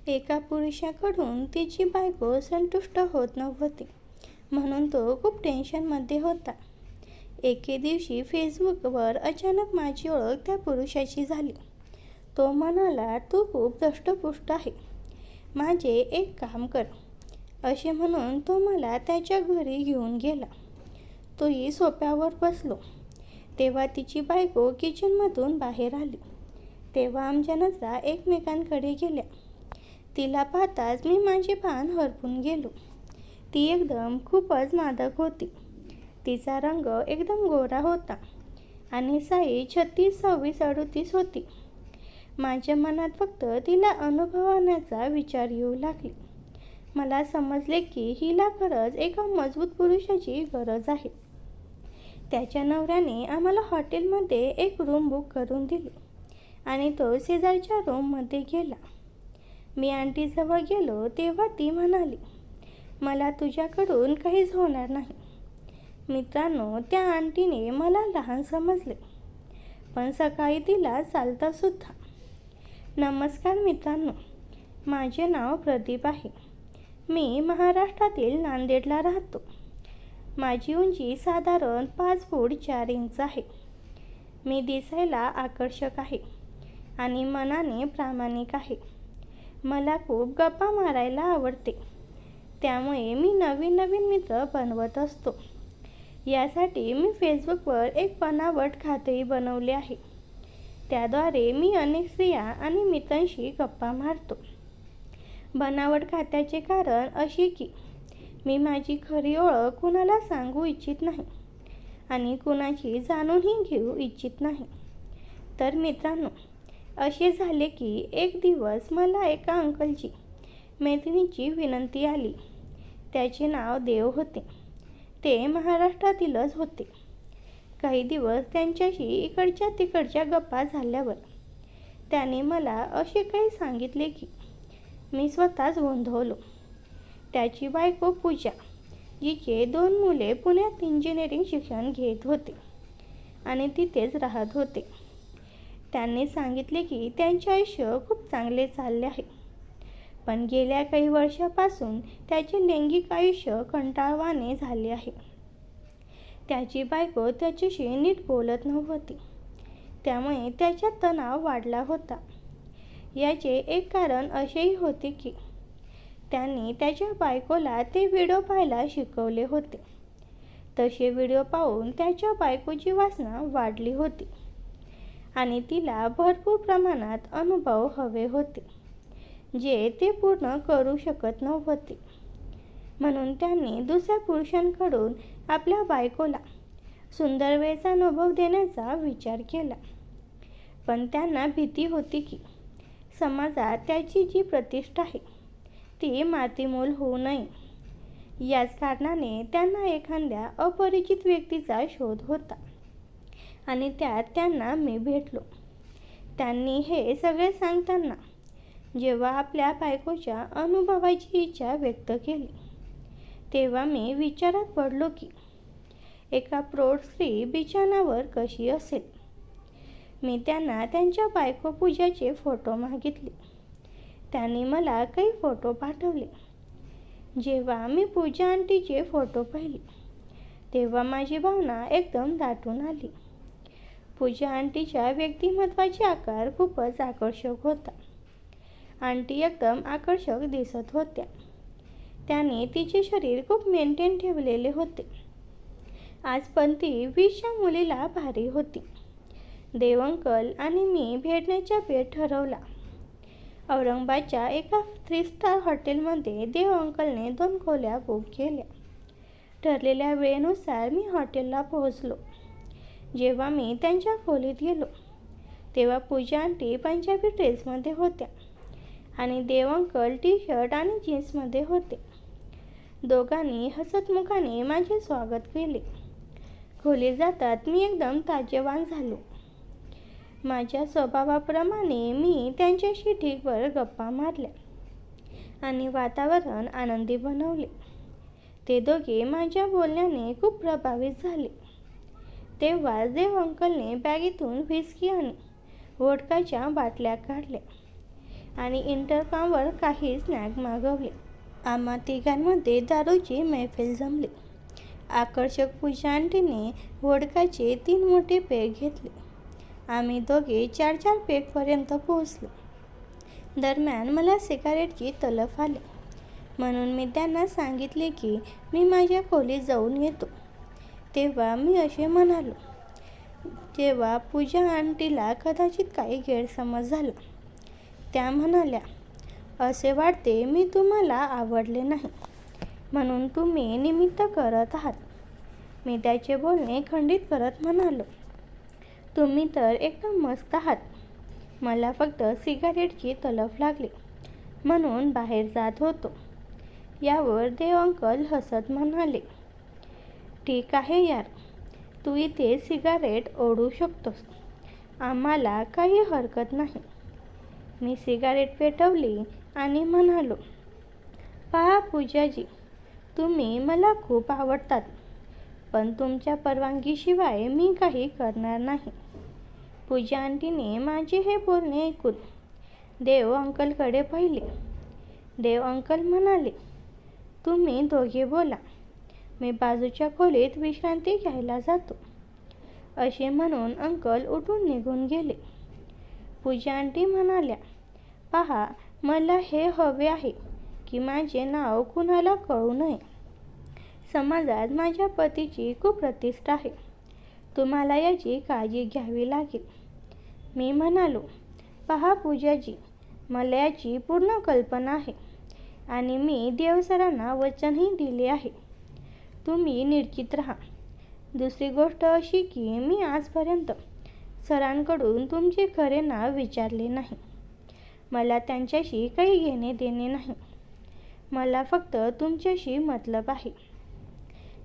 एका पुरुषाकडून तिची बायको संतुष्ट होत नव्हती, म्हणून तो खूप टेन्शनमध्ये होता. एके दिवशी फेसबुकवर अचानक माझी ओळख त्या पुरुषाची झाली. तो म्हणाला, "तू खूप धष्टपुष्ट आहे, माझे एक काम कर." असे म्हणून तो मला त्याच्या घरी घेऊन गेला. तोही सोफ्यावर बसलो. तेव्हा तिची बायको किचनमधून बाहेर आली. तेव्हा आमच्या नजरा एकमेकांकडे गेल्या. तिला पाहताच मी माझे भान हरपून गेलो. ती एकदम खूपच मादक होती. तिचा रंग एकदम गोरा होता आणि साईज 36, 26, 38 होती. माझ्या मनात फक्त तिला अनुभवण्याचा विचार येऊ लागले. मला समजले की हिला खरंच एका मजबूत पुरुषाची गरज आहे. त्याच्या नवऱ्याने आम्हाला हॉटेलमध्ये एक रूम बुक करून दिली आणि तो शेजारच्या रूममध्ये गेला. मी आंटीजवळ गेलो तेव्हा ती म्हणाली, "मला तुझ्याकडून काहीच होणार नाही." मित्रांनो, त्या आंटीने मला लहान समजले, पण सकाळी तिला चालतासुद्धा. नमस्कार मित्रांनो, माझे नाव प्रदीप आहे. मी महाराष्ट्रातील नांदेडला राहतो. माझी उंची साधारण 5 फूट 4 इंच आहे. मी दिसायला आकर्षक आहे आणि मनाने प्रामाणिक आहे. मला खूप गप्पा मारायला आवडते, त्यामुळे मी नवीन नवीन मित्र बनवत असतो. यासाठी मी फेसबुकवर एक बनावट खातेही बनवले आहे. त्याद्वारे मी अनेक स्त्रिया आणि मित्रांशी गप्पा मारतो. बनावट खात्याचे कारण असे की मी माझी खरी ओळख कुणाला सांगू इच्छित नाही आणि कुणाची जाणूनही घेऊ इच्छित नाही. तर मित्रांनो, असे झाले की एक दिवस मला एका अंकलची मैत्रिणीची विनंती आली. त्याचे नाव देव होते. ते महाराष्ट्रातीलच होते. काही दिवस त्यांच्याशी इकडच्या तिकडच्या गप्पा झाल्यावर त्याने मला असे काही सांगितले की मी स्वतःच गोंधळलो. त्याची बायको पूजा, जिचे 2 मुले पुण्यात इंजिनिअरिंग शिक्षण घेत होते आणि तिथेच राहत होते. त्यांनी सांगितले की त्यांचे आयुष्य खूप चांगले चालले आहे, पण गेल्या काही वर्षापासून त्याचे लैंगिक आयुष्य कंटाळवाणे झाले आहे. त्याची बायको त्याच्याशी नीट बोलत नव्हती, त्यामुळे त्याच्यात तणाव वाढला होता. याचे एक कारण असेही होते की त्यांनी त्याच्या बायकोला ते व्हिडिओ पाहायला शिकवले होते. तसे व्हिडिओ पाहून त्याच्या बायकोची वासना वाढली होती आणि तिला भरपूर प्रमाणात अनुभव हवे होते, जे ते पूर्ण करू शकत नव्हते. म्हणून त्यांनी दुसऱ्या पुरुषांकडून आपल्या बायकोला सुंदर वेळेचा अनुभव देण्याचा विचार केला. पण त्यांना भीती होती की समाजात त्याची जी प्रतिष्ठा आहे ती मातीमोल होऊ नये. याच कारणाने त्यांना एखाद्या अपरिचित व्यक्तीचा शोध होता आणि त्यात त्यांना मी भेटलो. त्यांनी हे सगळे सांगताना जेव्हा आपल्या बायकोच्या अनुभवाची इच्छा व्यक्त केली, तेव्हा मी विचारात पडलो की एका प्रौढ स्त्री बिछाणावर कशी असेल. मी त्यांना त्यांच्या बायको पूजाचे फोटो मागितले. त्यांनी मला काही फोटो पाठवले. जेव्हा मी पूजा आंटीचे फोटो पाहिले, तेव्हा माझी भावना एकदम दाटून आली. पूजा आंटीच्या व्यक्तिमत्वाचे आकार खूपच आकर्षक होता. आंटी एकदम आकर्षक दिसत होत्या. त्याने तिचे शरीर खूप मेंटेन ठेवलेले होते. आज पण ती 20च्या मुलीला भारी होती. देव अंकल आणि मी भेटण्याचा बेत ठरवला. औरंगाबादच्या एका 3 स्टार हॉटेलमध्ये देव अंकलने 2 खोल्या बुक केल्या. ठरलेल्या वेळेनुसार मी हॉटेलला पोहोचलो. जेव्हा मी त्यांच्या खोलीत गेलो, तेव्हा पूजा आंटी पंजाबी ड्रेसमध्ये होत्या आणि देव अंकल टी-शर्ट आणि जीन्समध्ये होते. दोघांनी हसतमुखाने माझे स्वागत केले. खोलीत जातात मी एकदम ताजेवान झालो. माझ्या स्वभावाप्रमाणे मी त्यांच्याशी ढीगभर गप्पा मारल्या आणि वातावरण आनंदी बनवले. ते दोघे माझ्या बोलण्याने खूप प्रभावित झाले. तेव्हा देव अंकलने बॅगेतून व्हिस्की आणि व्होडकाच्या बाटल्या काढल्या. आणि इंटरकॉमवर काही स्नॅक मागवले. आम्हा तिघांमध्ये दारूची मैफिल जमली. आकर्षक पूजा आंटीने व्होडकाचे 3 मोठे पेग घेतले. आम्ही दोघे 4-4 पेगपर्यंत पोहोचलो. दरम्यान मला सिगारेटची तलफ आली, म्हणून मी त्यांना सांगितले की मी माझ्या खोलीत जाऊन येतो. तेव्हा मी असे म्हणालो, तेव्हा पूजा आंटीला कदाचित काही गैरसमज झाला. त्या म्हणाल्या, असे वाटते मी तुम्हाला आवडले नाही, म्हणून तुम्ही निमित्त करत आहात. मी त्याचे बोलणे खंडित करत म्हणालो, तुम्ही तर एकदम मस्त आहात. मला फक्त सिगारेटची तलफ लागली म्हणून बाहेर जात होतो. यावर देव अंकल हसत म्हणाले, ठीक आहे यार, तू इथे सिगारेट ओढू शकतोस, आम्हाला काही हरकत नाही. मी सिगारेट पेटवली आणि म्हणालो, पहा पूजाजी, तुम्ही मला खूप आवडतात, पण तुमच्या परवानगीशिवाय मी काही करणार नाही. पूजा आंटीने माझे हे बोलणे ऐकून देव अंकलकडे पाहिले. देव अंकल म्हणाले, तुम्ही दोघे बोला, मी बाजूच्या खोलीत विश्रांती घ्यायला जातो. असे म्हणून अंकल उठून निघून गेले. पूजा आंटी म्हणाल्या, पहा, मला हे हवे आहे की माझे नाव कुणाला कळू नये. समाजात माझ्या पतीची खूप प्रतिष्ठा आहे. तुम्हाला याची काळजी घ्यावी लागेल. मी म्हणालो, पहा पूजाजी, मला याची पूर्ण कल्पना आहे आणि मी देवसरांना वचनही दिले आहे. तुम्ही निर्चित राहा. दुसरी गोष्ट अशी की मी आजपर्यंत सरांकडून तुमचे खरे नाव विचारले नाही. मला त्यांच्याशी काही घेणे देणे नाही. मला फक्त तुमच्याशी मतलब आहे,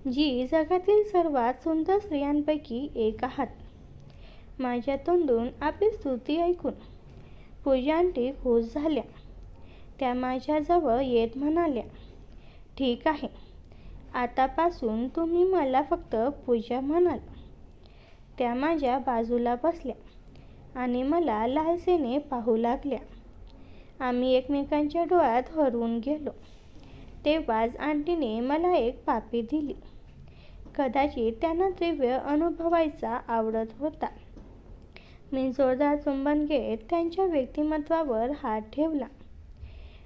जी जगातील सर्वात सुंदर स्त्रियांपैकी एक आहात. माझ्या तोंडून आपली स्तुती ऐकून पूजा आंटी खुश झाल्या. त्या माझ्याजवळ येत म्हणाल्या, ठीक आहे, आतापासून तुम्ही मला फक्त पूजा म्हणाल. त्या माझ्या बाजूला बसल्या आणि मला लालसेने पाहू लागल्या. आम्ही एकमेकांच्या डोळ्यात हरवून गेलो. तेव्हाच आंटीने मला एक पापी दिली. कदाचित त्यांना दिव्य अनुभवायचा आवडत होता. मी जोरदार चुंबन घेत त्यांच्या व्यक्तिमत्वावर हात ठेवला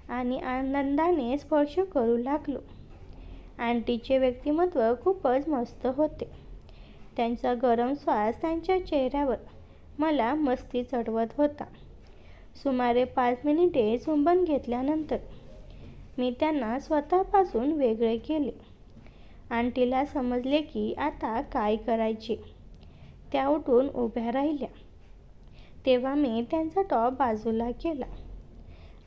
आणि आनंदाने स्पर्श करू लागलो. आंटीचे व्यक्तिमत्व खूपच मस्त होते. त्यांचा गरम श्वास त्यांच्या चेहऱ्यावर मला मस्ती चढवत होता. सुमारे 5 मिनिटे चुंबन घेतल्यानंतर मी त्यांना स्वतःपासून वेगळे केले. आंटीला समजले की आता काय करायचे. त्या उठून उभ्या राहिल्या. तेव्हा मी त्यांचा टॉप बाजूला केला.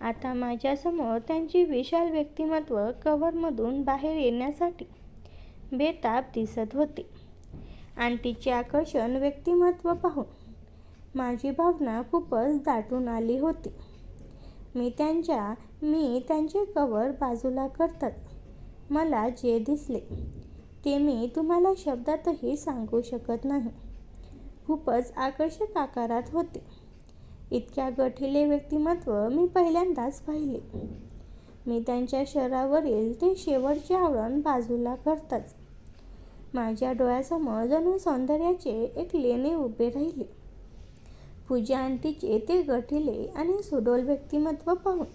आता माझ्यासमोर त्यांची विशाल व्यक्तिमत्व कव्हरमधून बाहेर येण्यासाठी बेताब दिसत होते. आंटीचे आकर्षण व्यक्तिमत्व पाहून माझी भावना खूपच दाटून आली होती. मी त्यांचे कव्हर बाजूला करताच मला जे दिसले ते मी तुम्हाला शब्दातही सांगू शकत नाही. खूपच आकर्षक आकारात होते. इतक्या गठीले व्यक्तिमत्व मी पहिल्यांदाच पाहिले. मी त्यांच्या शरीरावरील ते शेवटचे आवरण बाजूला करताच माझ्या डोळ्यासमोर जणू सौंदर्याचे एक लेणे उभे राहिले. पूजा आंटीचे ते गठीले आणि सुडोल व्यक्तिमत्व पाहून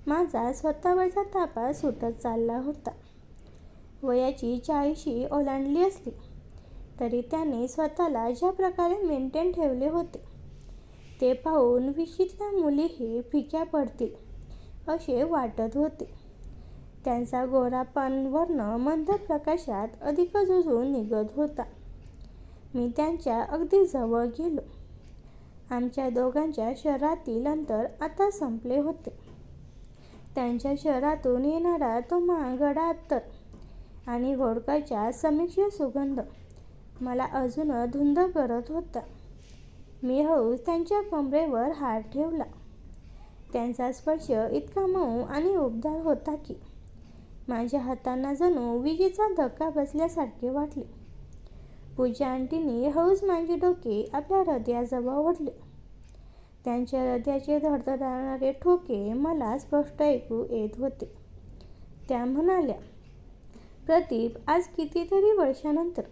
माझा स्वतःवरचा ताबा सुटत चालला होता. वयाची 40 ओलांडली असली तरी त्याने स्वतःला ज्या प्रकारे मेंटेन ठेवले होते ते पाहून 20ल्या मुलीही फिक्या पडतील असे वाटत होते. त्यांचा गोरापान वर्ण मंद प्रकाशात अधिकच उजळून निघत होता. मी त्यांच्या अगदी जवळ गेलो. आमच्या दोघांच्या शरीरातील अंतर आता संपले होते. त्यांच्या शरीरातून येणारा तो महागडा अत्तर आणि व्होडकाचा समिश्र सुगंध मला अजून धुंद करत होता. मी हळूच त्यांच्या कमरेवर हात ठेवला. त्यांचा स्पर्श इतका मऊ आणि उबदार होता की माझ्या हातांना जणू विजेचा धक्का बसल्यासारखे वाटले. पूजा आंटीने हळूच माझे डोके आपल्या हृदयाजवळ ओढले. त्यांच्या हृदयाचे धडधडणारे ठोके मला स्पष्ट ऐकू येत होते. त्या म्हणाल्या, प्रदीप, आज कितीतरी वर्षानंतर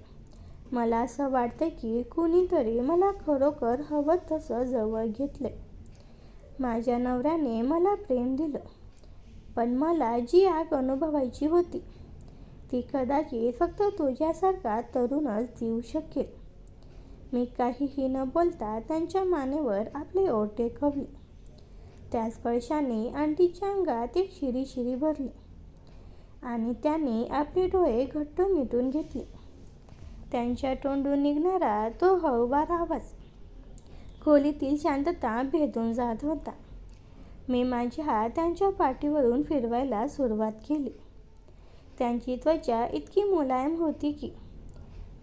मला असं वाटतं की कुणीतरी मला खरोखर हवं तसं जवळ घेतलंय. माझ्या नवऱ्याने मला प्रेम दिलं, पण मला जी आग अनुभवायची होती ती कदाचित फक्त तुझ्यासारखा तरुणच देऊ शकेल. मी काहीही न बोलता त्यांच्या मानेवर आपले ओठ टेकवले. त्या स्पर्शाने आंटीच्या अंगात एक शिरीशिरी भरली आणि त्यांनी आपले डोळे घट्ट मिटून घेतले. त्यांच्या तोंडून निघणारा तो हळूवार आवाज खोलीतील शांतता भेदून जात होता. मी माझे हात त्यांच्या पाठीवरून फिरवायला सुरुवात केली. त्यांची त्वचा इतकी मुलायम होती की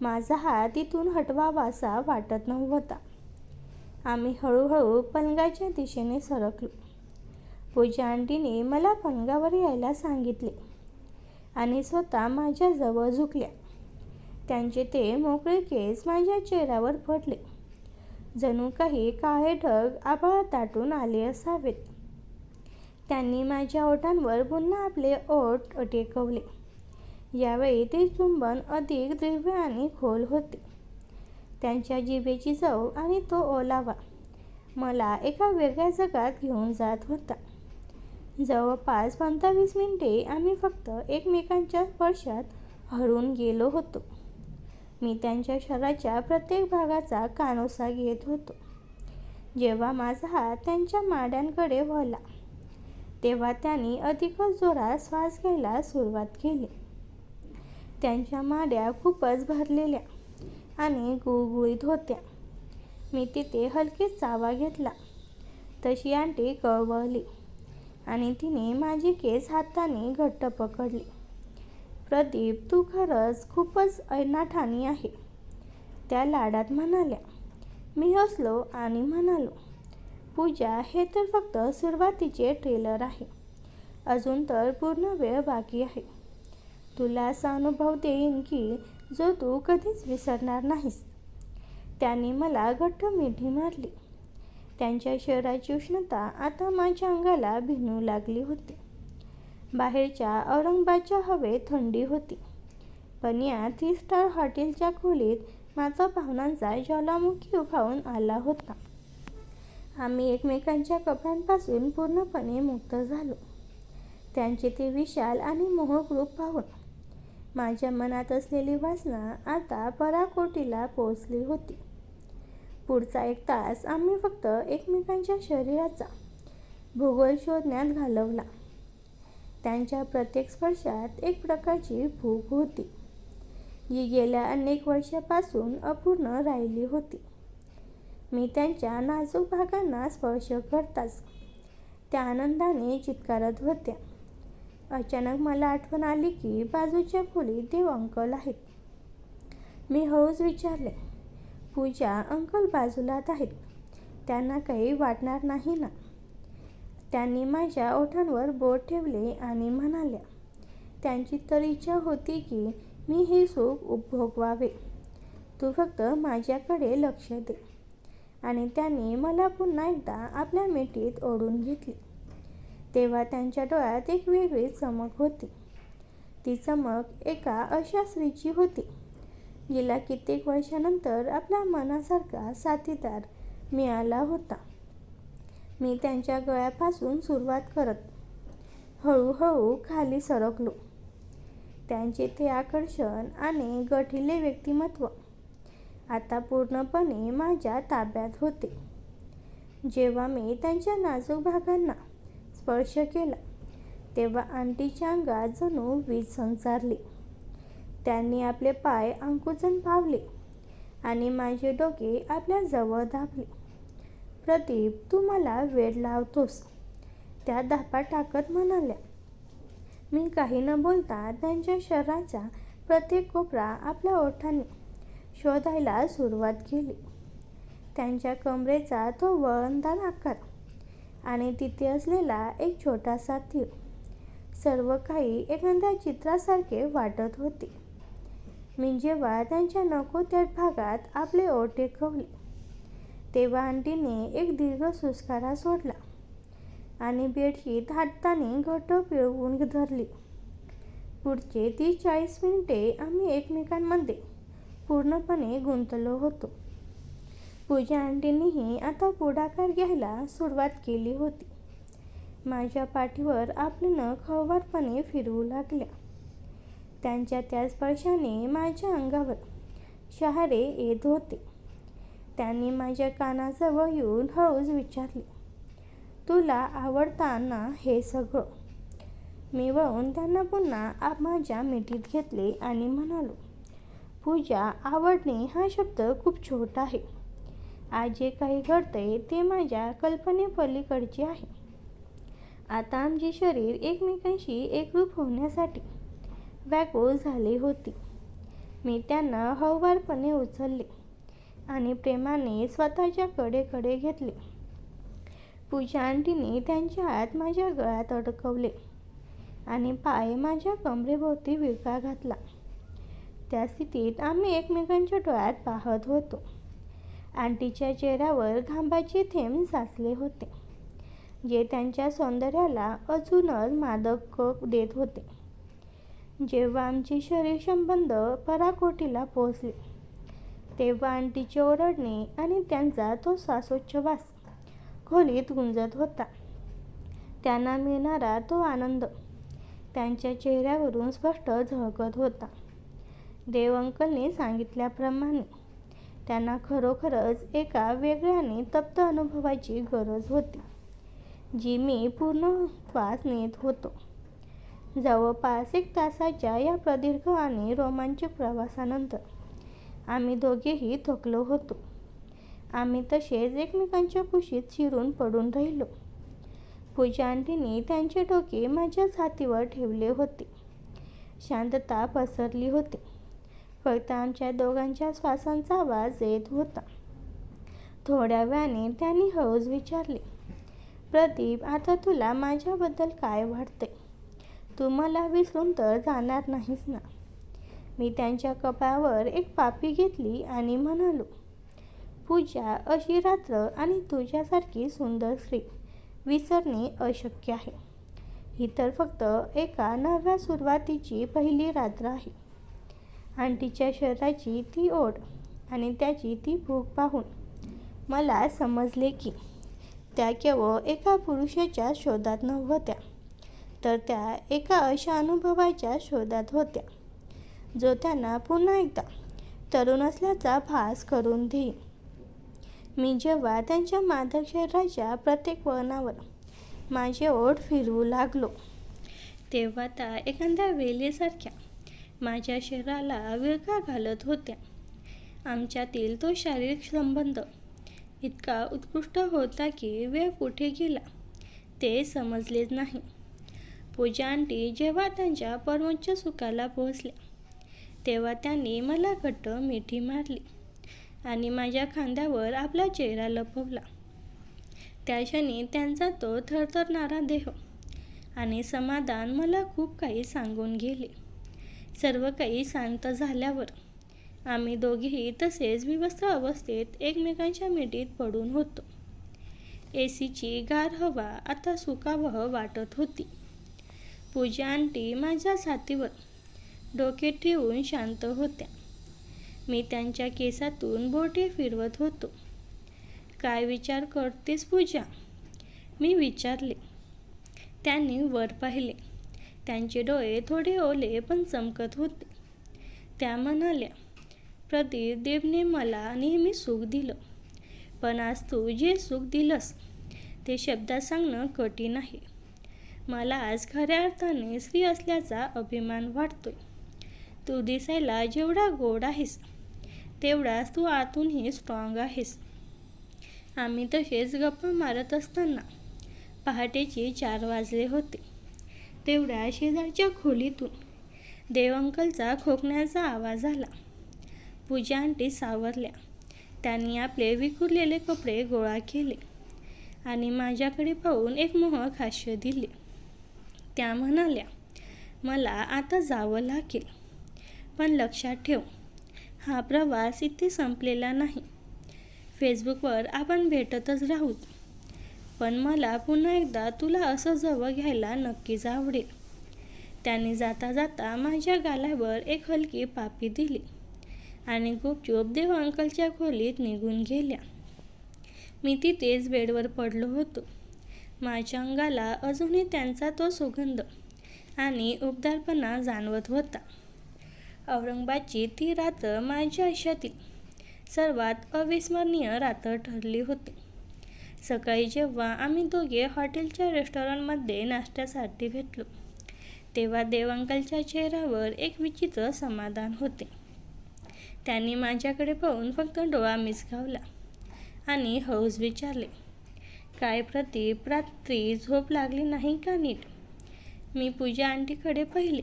माझा हात इथून हटवावासा वाटत नव्हता. आम्ही हळूहळू पलंगाच्या दिशेने सरकलो. पूजा आंटीने मला पलंगावर यायला सांगितले आणि स्वतः माझ्याजवळ झुकल्या. त्यांचे ते मोकळे केस माझ्या चेहऱ्यावर पडले, जणू काही काळे ढग आभाळात दाटून आले असावेत. त्यांनी माझ्या ओठांवर पुन्हा आपले ओठ टेकवले. यावेळी ते चुंबन अधिक तीव्र आणि खोल होते. त्यांच्या जिभेची चव आणि तो ओलावा मला एका वेगळ्या जगात घेऊन जात होता. जवळपास 15-20 मिनिटे आम्ही फक्त एकमेकांच्या स्पर्शात हरवून गेलो होतो. मी त्यांच्या शरीराच्या प्रत्येक भागाचा कानोसा घेत होतो. जेव्हा माझा हात त्यांच्या मांड्यांकडे वळला तेव्हा त्यांनी अधिकच जोरात श्वास घ्यायला सुरुवात केली. त्यांच्या मांड्या खूपच भरलेल्या आणि गुळगुळीत होत्या. मी तिथे हलकेच चावा घेतला तशी आंटी कळवळली आणि तिने माझे केस हाताने घट्ट पकडले. प्रदीप, तू खरंच खूपच अनाठानी आहे, त्या लाडात म्हणाल्या. मी हसलो आणि म्हणालो, पूजा, हे तर फक्त सुरुवातीचे ट्रेलर आहे. अजून तर पूर्ण वेळ बाकी आहे. तुला असा अनुभव देईन की जो तू कधीच विसरणार नाहीस. त्यांनी मला घट्ट मिठी मारली. त्यांच्या शरीराची उष्णता आता माझ्या अंगाला भिनू लागली होती. बाहेरच्या औरंगाबादच्या हवेत थंडी होती, पण या 3 स्टार हॉटेलच्या खोलीत मात्र भावनांचा ज्वालामुखी उफाळून आला होता. आम्ही एकमेकांच्या कपड्यांपासून पूर्णपणे मुक्त झालो. त्यांचे ते विशाल आणि मोहक रूप पाहून माझ्या मनात असलेली वासना आता पराकोटीला पोहोचली होती. पुढचा 1 तास आम्ही फक्त एकमेकांच्या शरीराचा भूगोल शोधण्यात घालवला. त्यांच्या प्रत्येक स्पर्शात एक प्रकारची भूक होती, जी गेल्या अनेक वर्षांपासून अपूर्ण राहिली होती. मी त्यांच्या नाजूक भागांना स्पर्श करताच त्या आनंदाने चित्कारत होत्या. अचानक मला आठवण आली की बाजूच्या खोलीत देव अंकल आहेत. मी हळूच विचारले, पूजा, अंकल बाजूलाच आहेत, त्यांना काही वाटणार नाही ना? त्यांनी माझ्या ओठांवर बोट ठेवले आणि म्हणाल्या, त्यांची तर इच्छा होती की मी हे सुख उपभोगावे. तू फक्त माझ्याकडे लक्ष दे. आणि त्यांनी मला पुन्हा एकदा आपल्या मिठीत ओढून घेतले. तेव्हा त्यांच्या डोळ्यात एक वेगळी चमक होती. ती चमक एका अशा स्त्रीची होती जिला कित्येक वर्षानंतर आपल्या मनासारखा साथीदार मिळाला होता. मी त्यांच्या गळ्यापासून सुरुवात करत हळूहळू खाली सरकलो. त्यांचे ते आकर्षण आणि गठीले व्यक्तिमत्व आता पूर्णपणे माझ्या ताब्यात होते. जेव्हा मी त्यांच्या नाजूक भागांना स्पर्श केला तेव्हा आंटीच्या अंगात जणू वीज संचारली. त्यांनी आपले पाय आकुंचन पावले आणि माझे डोके आपल्या जवळ दाबले. प्रदीप, तू मला वेड लावतोस, त्या धापा टाकत म्हणाल्या. मी काही न बोलता त्यांच्या शरीराचा प्रत्येक कोपरा आपल्या ओठांनी शोधायला सुरुवात केली. त्यांच्या कमरेचा तो वळणदार आकार आणि तिथे असलेला एक छोटासा तीर, सर्व काही एखाद्या चित्रासारखे वाटत होते. मी जेव्हा त्यांच्या नको त्या भागात आपले ओठ टेकवले तेव्हा आंटीने एक दीर्घ सुस्कारा सोडला आणि बेडशीट हाताने घट्ट पिळवून धरली. पुढचे 30-40 मिनिटे आम्ही एकमेकांमध्ये पूर्णपणे गुंतलो होतो. पूजा आंटीनेही आता पुढाकार घ्यायला सुरुवात केली होती. माझ्या पाठीवर आपले नख हळुवारपणे फिरवू लागल्या. त्यांच्या त्या स्पर्शाने माझ्या अंगावर शहारे येत होते. त्यांनी माझ्या कानाजवळ येऊन हळूच विचारले, तुला आवडतं हे सगळं? मी वळून त्यांना पुन्हा माझ्या मिठीत घेतले आणि म्हणालो, पूजा, आवडणे हा शब्द खूप छोटा आहे. आज जे काही घडतंय ते माझ्या कल्पनेपलीकडचे आहे. आता आमची शरीर एकमेकांशी एकरूप होण्यासाठी व्याकुळ झाले होते. मी त्यांना हळुवारपणे उचलले आणि प्रेमाने स्वतःच्या कडेकडे घेतले. पूजा आंटीने त्यांचे हात माझ्या गळ्यात अडकवले आणि पाय माझ्या कमरेभोवती विळखा घातला. त्या स्थितीत आम्ही एकमेकांच्या डोळ्यात पाहत होतो. आंटीच्या चेहऱ्यावर घामाचे थेंब साचले होते, जे त्यांच्या सौंदर्याला अजूनच मादक देत होते. जेव्हा आमचे शरीर संबंध पराकोटीला पोहोचले, तेव्हा आंटीचे ओरडणे आणि त्यांचा तो श्वासोच्छवास खोलीत गुंजत होता. त्यांना मिळणारा तो आनंद त्यांच्या चेहऱ्यावरून स्पष्ट झळकत होता. देव अंकलने सांगितल्याप्रमाणे त्यांना खरोखरच एका वेगळ्या आणि तप्त अनुभवाची गरज होती, जी मी पूर्णत्वास नेत होतो. जवळपास 1 तासाच्या या प्रदीर्घ आणि रोमांचक प्रवासानंतर आम्ही दोघेही थकलो होतो. आम्ही तसेच एकमेकांच्या कुशीत शिरून पडून राहिलो. पूजा आंटीने त्यांचे डोके माझ्या छातीवर ठेवले होते. शांतता पसरली होती. फक्त आमच्या दोघांच्या श्वासांचा आवाज येत होता. थोड्या वेळाने त्यांनी हळूच विचारले, प्रदीप, आता तुला माझ्याबद्दल काय वाटते? तू मला विसरून तर जाणार नाहीस ना? मी त्यांच्या कपाळावर एक पापी घेतली आणि म्हणालो, पूजा, अशी रात्र आणि तुझ्यासारखी सुंदर स्त्री विसरणे अशक्य आहे. ही तर फक्त एका नव्या सुरुवातीची पहिली रात्र आहे. आंटीच्या शरीराची ती ओढ आणि त्याची ती भूक पाहून मला समजले की त्या केवळ एका पुरुषाच्या शोधात नव्हत्या, तर त्या एका अशा अनुभवाच्या शोधात होत्या, जो त्यांना पुन्हा एकदा तरुण असल्याचा भास करून देईल. मी जेव्हा त्यांच्या मादक शरीराच्या प्रत्येक वळणावर माझे ओठ फिरवू लागलो, तेव्हा त्या एखाद्या वेलीसारख्या माझ्या शरीराला विळखा घालत होत्या. आमच्यातील तो शारीरिक संबंध इतका उत्कृष्ट होता की वेळ कुठे गेला ते समजलेच नाही. पूजा आंटी जेव्हा त्यांच्या परमोच्च सुखाला पोहोचल्या, तेव्हा त्यांनी मला घट्ट मिठी मारली आणि माझ्या खांद्यावर आपला चेहरा लपवला. त्या क्षणी त्यांचा तो थरथरणारा देह आणि समाधान मला खूप काही सांगून गेले. सर्व काही शांत झाल्यावर आम्ही दोघेही तसेच विवस्त्र अवस्थेत एकमेकांच्या मिठीत पडून होतो. एसीची गार हवा आता सुखावह वाटत होती. पूजा आंटी माझ्या छातीवर डोके ठेवून शांत होत्या. मी त्यांच्या केसातून बोटे फिरवत होतो. काय विचार करतेस पूजा? मी विचारले. त्यांनी वर पाहिले. त्यांचे डोळे थोडे ओले पण चमकत होते. त्या म्हणाल्या, प्रदीप, देवने मला नेहमी सुख दिलं, पण आज तू जे सुख दिलंस ते शब्दात सांगणं कठीण आहे. मला आज खऱ्या अर्थाने स्त्री असल्याचा अभिमान वाटतोय. तू दिसायला जेवढा गोड आहेस, तेवढाच तू आतूनही स्ट्रॉंग आहेस. आम्ही तसेच गप्पा मारत असताना पहाटेचे 4 वाजले होते. तेवढ्या शेजारच्या खोलीतून देव अंकलचा खोकण्याचा आवाज आला. पूजा आंटी सावरल्या. त्यांनी आपले विखुरलेले कपडे गोळा केले आणि माझ्याकडे पाहून एक मोहक हास्य दिले. त्या म्हणाल्या, मला आता जावं लागेल, पण लक्षात ठेव, हा प्रवास इथे संपलेला नाही. फेसबुकवर आपण भेटतच राहूच, पण मला पुन्हा एकदा तुला असं जवळ घ्यायला नक्कीच आवडेल. त्याने जाता जाता माझ्या गालावर एक हलकी पापी दिली आणि गुपचूप देव अंकलच्या खोलीत निघून गेल्या. मी तिथेच बेडवर पडलो होतो. माझ्या अंगाला अजूनही त्यांचा तो सुगंध आणि उबदारपणा जाणवत होता. औरंगाबादची ती रात्र माझ्या आयुष्यातील सर्वात अविस्मरणीय रात्र ठरली होती. सकाळी जेव्हा आम्ही दोघे हॉटेलच्या रेस्टॉरंटमध्ये नाश्त्यासाठी भेटलो, तेव्हा देव अंकलच्या चेहऱ्यावर एक विचित्र समाधान होते. त्यांनी माझ्याकडे पाहून फक्त डोळा मिचकावला आणि हळूच विचारले, काय प्रदीप, रात्री झोप लागली नाही का नीट? मी पूजा आंटीकडे पाहिले.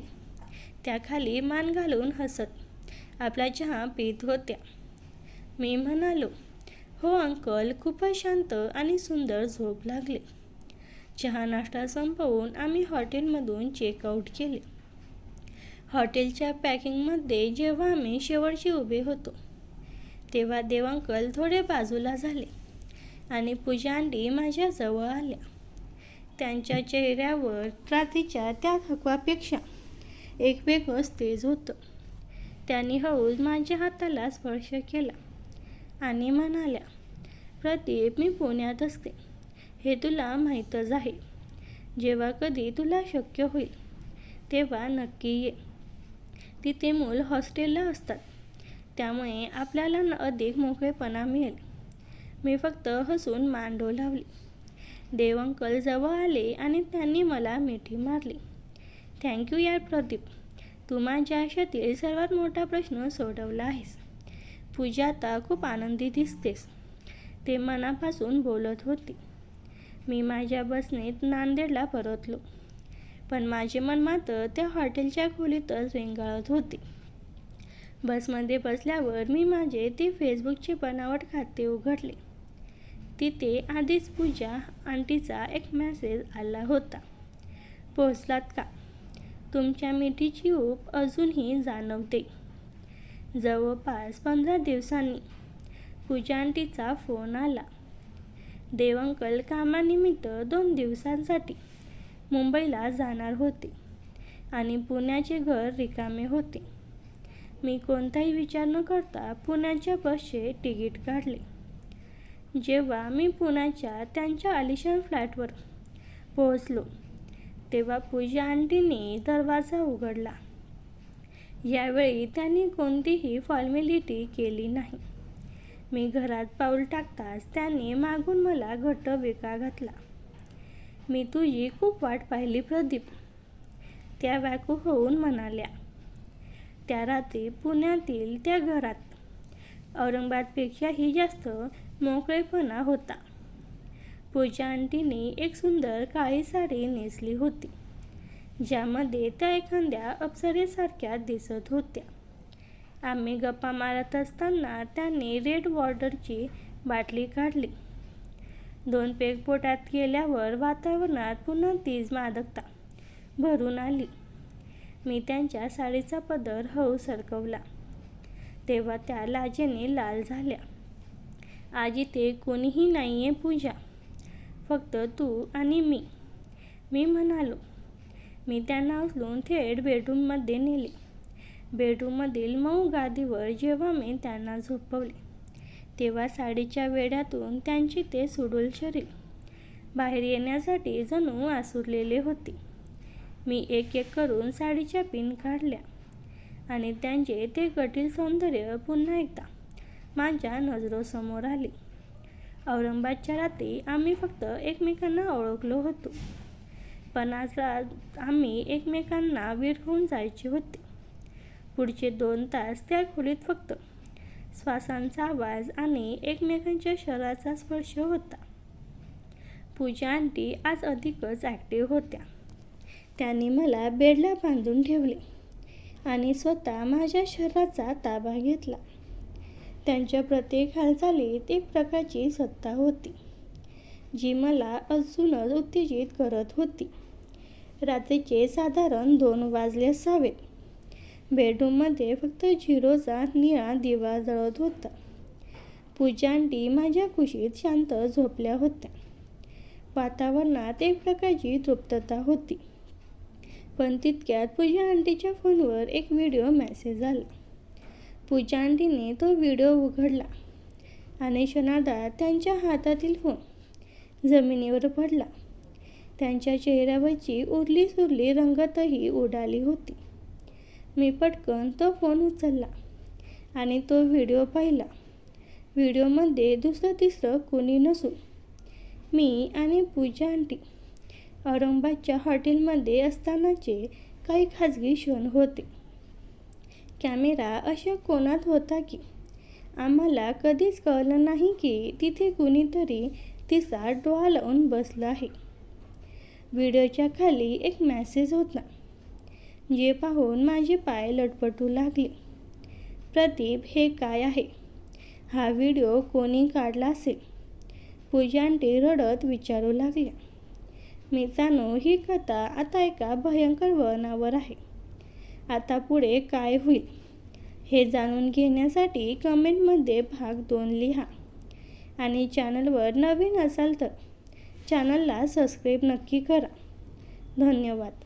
त्या खाली मान घालून हसत आपला चहा पीत होत्या. मी म्हणालो, हो अंकल, खूपच शांत आणि सुंदर झोप लागले. चहा नाश्ता संपवून आम्ही हॉटेलमधून चेकआउट केले. हॉटेलच्या पॅकिंगमध्ये जेव्हा आम्ही शेवटचे उभे होतो, तेव्हा देव अंकल थोडे बाजूला झाले आणि पूजा आंटी माझ्याजवळ आल्या. त्यांच्या चेहऱ्यावर रात्रीच्या त्या थकवापेक्षा एक वेगळंच तेज होतं. त्यांनी हळूच माझ्या हाताला स्पर्श केला आणि म्हणाल्या, प्रदीप, मी पुण्यात असते हे तुला माहीतच आहे. जेव्हा कधी तुला शक्य होईल तेव्हा नक्की ये. तिथे मूल हॉस्टेलला असतात, त्यामुळे आपल्याला अधिक मोकळेपणा मिळेल. मी फक्त हसून मान डोलावली. देव अंकल जवळ आले आणि त्यांनी मला मिठी मारली. थँक्यू यार प्रदीप, तू माझ्या आयुष्यातील सर्वात मोठा प्रश्न सोडवला आहेस. पूजा आता खूप आनंदी दिसतेस, ते मनापासून बोलत होती. मी माझ्या बसनेत नांदेडला परतलो, पण माझे मन मात्र त्या हॉटेलच्या खोलीतच रेंगाळत होते. बसमध्ये बसल्यावर मी माझे ते फेसबुकचे बनावट खाते उघडले. तिथे आधीच पूजा आंटीचा एक मेसेज आला होता. पोहोचलात का? तुमच्या मिठीची ऊब अजूनही जाणवते. जवळपास 15 दिवसांनी पूजा आंटीचा फोन आला. देव अंकल कामानिमित्त 2 दिवसांसाठी मुंबईला जाणार होते आणि पुण्याचे घर रिकामे होते. मी कोणताही विचार न करता पुण्याच्या बसचे तिकीट काढले. जेव्हा मी पुण्याच्या त्यांच्या आलिशान फ्लॅटवर पोहोचलो, तेव्हा पूजा आंटीने दरवाजा उघडला. यावेळी त्यांनी कोणतीही फॉर्मॅलिटी केली नाही. मी घरात पाऊल टाकताच त्यांनी मागून मला घट्ट विळखा घातला. मी तुझी खूप वाट पाहिली प्रदीप, त्या व्याकुळ होऊन म्हणाल्या. त्या रात्री पुण्यातील त्या घरात औरंगाबादपेक्षाही जास्त मोकळेपणा होता. पूजा आंटीने एक सुंदर काळी साडी नेसली होती, ज्यामध्ये त्या एखाद्या अप्सरेसारख्या दिसत होत्या. आम्ही गप्पा मारत असताना त्यांनी रेड वॉटरची बाटली काढली. 2 पेग पोटात गेल्यावर वातावरणात पुन्हा तीच मादकता भरून आली. मी त्यांच्या साडीचा पदर हळू सरकवला, तेव्हा त्या लाजेने लाल झाल्या. आज इथे कोणीही नाहीये पूजा, फक्त तू आणि मी, मी म्हणालो. मी त्यांना उचलून थेट बेडरूममध्ये नेले. बेडरूममधील मऊ गादीवर जेव्हा मी त्यांना झोपवले, तेव्हा साडीच्या वेड्यातून त्यांचे ते सुडूल शरीर बाहेर येण्यासाठी जणू आसुरलेले होते. मी एक एक करून साडीच्या पिन काढल्या आणि त्यांचे ते जटिल सौंदर्य पुन्हा एकदा माझ्या नजरेसमोर आले. औरंगाबादच्या रात्री आम्ही फक्त एकमेकांना ओळखलो होतो, पण आज आम्ही एकमेकांना विरघळून जायचे होते. पुढचे 2 तास त्या खोलीत फक्त श्वासांचा आवाज आणि एकमेकांच्या शरीराचा स्पर्श होता. पूजा आंटी आज अधिकच ॲक्टिव्ह होत्या. त्यांनी मला बेडला बांधून ठेवले आणि स्वतः माझ्या शरीराचा ताबा घेतला. त्यांच्या प्रत्येक हालचालीत एक प्रकारची सत्ता होती, जी मला अजूनच उत्तेजित करत होती. रात्रीचे साधारण 2 वाजले असावेत. बेडरूममध्ये फक्त झिरोचा निळा दिवा जळत होता. पूजा आंटी माझ्या कुशीत शांत झोपल्या होत्या. वातावरणात एक प्रकारची तृप्तता होती. पण तितक्यात पूजा आंटीच्या फोनवर एक व्हिडिओ मेसेज आला. पूजा आंटीने तो व्हिडिओ उघडला आणि क्षणार्धात त्यांच्या हातातील फोन जमिनीवर पडला. त्यांच्या चेहऱ्यावरची उरली सुरली रंगतही उडाली होती. मी पटकन तो फोन उचलला आणि तो व्हिडिओ पाहिला. व्हिडिओमध्ये दुसरं तिसरं कोणी नसून मी आणि पूजा आंटी औरंगाबादच्या हॉटेलमध्ये असतानाचे काही खाजगी क्षण होते. कॅमेरा अशा कोणात होता की आम्हाला कधीच कळलं नाही की तिथे कुणीतरी तिचा डोळा लावून बसला आहे. व्हिडिओच्या खाली एक मेसेज होता, जे पाहून माझे पाय लटपटू लागले. प्रदीप, हे काय आहे? हा व्हिडिओ कोणी काढला असेल? पूजा आंटी रडत विचारू लागल्या. मी जाणू, ही कथा आता एका भयंकर वळणावर आहे. आता पुढे काय होईल हे जाणून घेण्यासाठी कमेंटमध्ये भाग 2 लिहा आणि चॅनलवर नवीन असाल तर चॅनलला सबस्क्राईब नक्की करा. धन्यवाद.